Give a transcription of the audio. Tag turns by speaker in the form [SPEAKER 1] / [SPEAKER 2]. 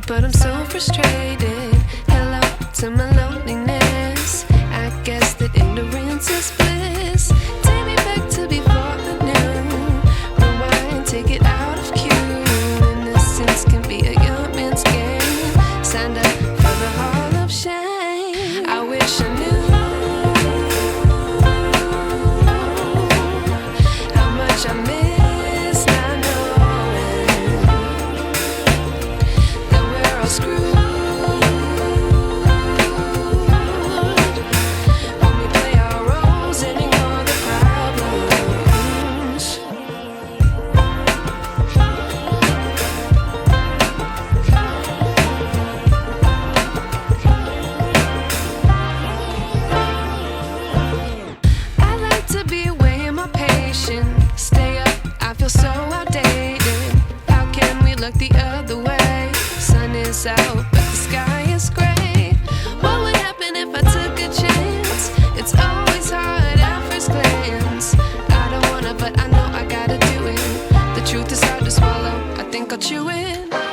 [SPEAKER 1] but I'm so frustrated. Hello to my loneliness. I guess that ignorance is bliss. Take me back to before I knew. Rewind, take it out of cue. Innocence can be a young man's game. Signed up for the hall of shame. I wish I knew how much I miss not knowing that we're all screwed. Stay up, I feel so outdated. How can we look the other way? Sun is out, but the sky is gray. What would happen if I took a chance? It's always hard at first glance. I don't wanna, but I know I gotta do it. The truth is hard to swallow, I think I'll chew it.